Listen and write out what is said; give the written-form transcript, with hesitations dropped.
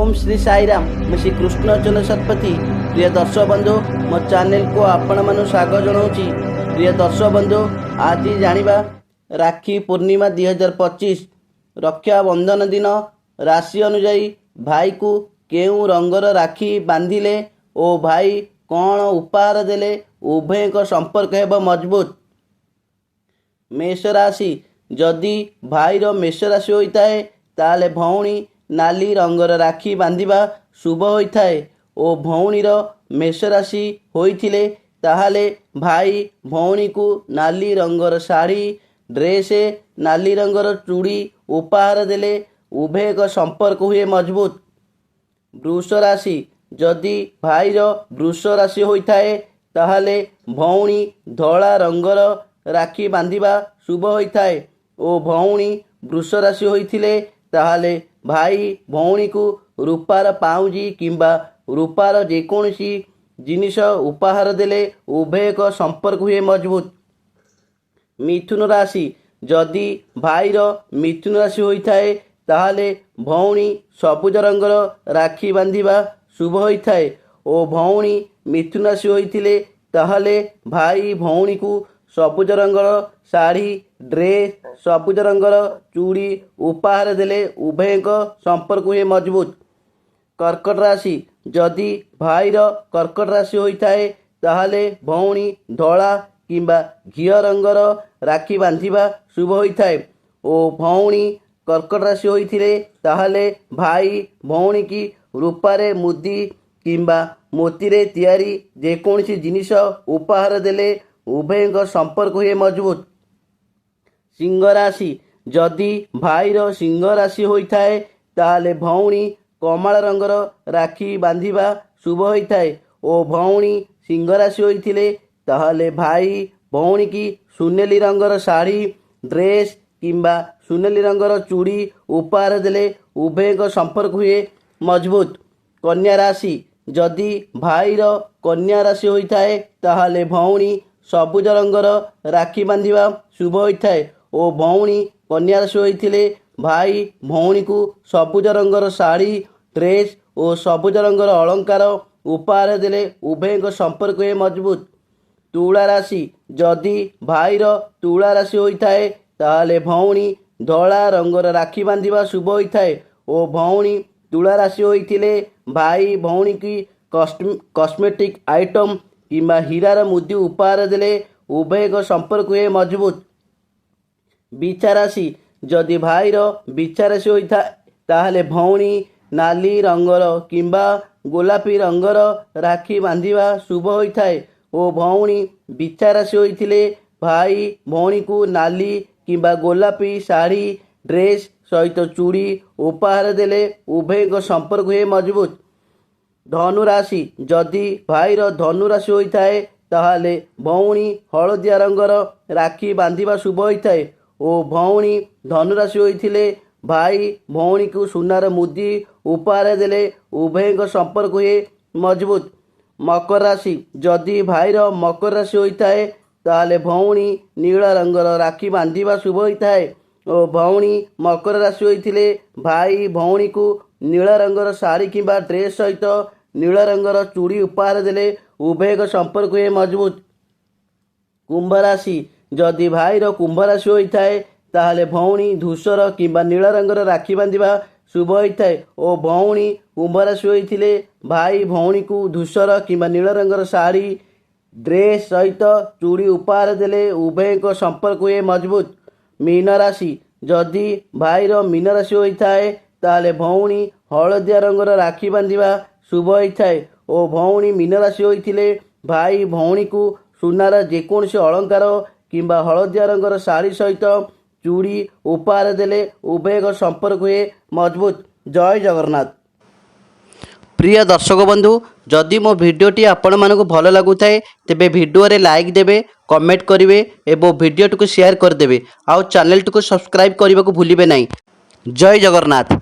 ओम श्री साईराम मैं श्री कृष्णचंद्र शतपथी। प्रिय दर्शक बंधु मो चैनल को आपण मानु स्वागत जनाऊँगी। प्रिय दर्शक बंधु आज जानिबा राखी पूर्णिमा 2025 रक्षा बंधन दिन राशि अनुजाई भाई को केउ रंगर राखी बांधिले ओ भाई कौन उपहार देले उभय संपर्क हेब मजबूत। मेष राशि जदि भाईर मेष राशि होता है ताले भौणी नाली रंगर राखी बांधिबा शुभ होता है ओ भौणीर मेष राशि होइथिले ताहाले भाई भौणी को नाली रंगर शाढ़ी ड्रेस नाली रंगर चूड़ी उपहार देले उभय संपर्क हुए मजबूत। वृष राशि जदि भाईर वृष राशि होता है ताहाले भौणी धला रंगर राखी बांधिबा शुभ होता है ओ भौणी वृष राशि होइथिले ताहाले भाई भौणी को रूपार पाउजी किंबा रूपार जेकोसी जिनिष उपहार देले उभय संपर्क हुए मजबूत। मिथुन राशि जदि भाईर मिथुन राशि होता है ताहाले भौणी सबुज रंगर राखी बांधिबा शुभ होता है ओ भौणी मिथुन राशि होइथिले ताहाले भाई भौणी को सबुज रंगर शाढ़ी ड्रेस सबुज रंगर चूड़ी उपहार देले उभय संपर्क हुए मजबूत। कर्कट राशि जदि भाईर कर्कट राशि होता है ताहाले भौणी धला किंबा घिया रंगर राखी बांधिबा शुभ होता है ओ भौणी कर्कट राशि होइथिले ताहाले भाई भौणी की रूपारे मुदी किंबा मोतीरे तैयारी जेकोसी जिनिष उपहार देले उभय संपर्क हुए मजबूत। सिंह राशि जदि भाईर सिंह राशि होता है ताहाले भौणी कमला रंगर राखी बांधिबा शुभ होता है ओ भौणी सिंह राशि होइथिले ताहाले भाई भौणी की सुनेली रंगर शाढ़ी ड्रेस किंबा सुनेली रंगर चूड़ी उपहार देले उभय संपर्क हुए मजबूत। कन्या राशि जदि भाईर कन्या राशि होता है ताहाले भौणी सबुज रंगर राखी बांधिबा शुभ होता है ओ भौणी कन्या राशि होइथिले भाई भौणी को सबुज रंगर शाढ़ी ड्रेस और सबुज रंगर अलंकार उपहार देले उभय संपर्क हुए मजबूत। तुला राशि जदि भाईर तुला राशि होता है ताहाले भौणी धला रंगर राखी बांधिबा शुभ होता है ओ भौणी तुला राशि होइथिले भाई भौणी की कॉस्मेटिक आइटम किंबा हीरार मुदी उपहार देले उभय संपर्क हुए मजबूत। बिछा राशि जदि भाईर बिछा राशि होता ताहाले भौणी नाली रंगर किंबा गोलापी रंगर राखी बांधिबा शुभ होता है ओ भौणी बिछा राशि होइथिले भाई भौणी को नाली किंबा गोलापी शाढ़ी ड्रेस सहित चूड़ी उपहार देले उभय संपर्क हुए मजबूत। धनु राशि जदि भाईर धनु राशि होता है ताहाले भौणी हलदिया रंगर राखी बांधिबा शुभ होता है ओ भौणी धनु राशि होइथिले भाई भौणी को सुनार मुदी उपहार देले उभय संपर्क हुए मजबूत। मकर राशि जदि भाईर मकर राशि होता है ताहाले भौणी नीला रंगर राखी बांधिबा शुभ होता है ओ भौणी मकर राशि होइथिले भाई भौणी को नीला रंगर शाढ़ी किंबा ड्रेस सहित नीला रंगर चूड़ी उपहार देले उभय संपर्क हुए मजबूत। कुंभ राशि जदि भाईर कुंभ राशि होता है ताहाले भौणी धूसर किंबा नीला रंगर राखी बांधिबा शुभ होता है ओ भौणी कुंभ राशि होइथिले भाई भौणी को धूसर किंबा नीला रंगर शाढ़ी ड्रेस सहित चूड़ी उपहार देले उभय संपर्क हुए मजबूत। मीन राशि जदि भाईर मीन राशि होता है ताहाले भौणी हलदिया रंगर राखी बांधिबा शुभ होता है ओ भौणी मीन राशि होइथिले भाई भौणी को सुनार जेकोसी अलंकार किंबा हलदिया रंगर शाढ़ी सहित चूड़ी उपहार देले उभय संपर्क हुए मजबूत। जय जगन्नाथ। प्रिय दर्शक बंधु जदि मो भिडियोटी आपण मानक भल लगुताए तेबे भिडियो रे लाइक देबे कमेंट करेंगे एवं भिडियोटी को शेयर करदेवे आउ चैनल टी को सब्सक्राइब करने को भूलिबे नहीं। जय जगन्नाथ।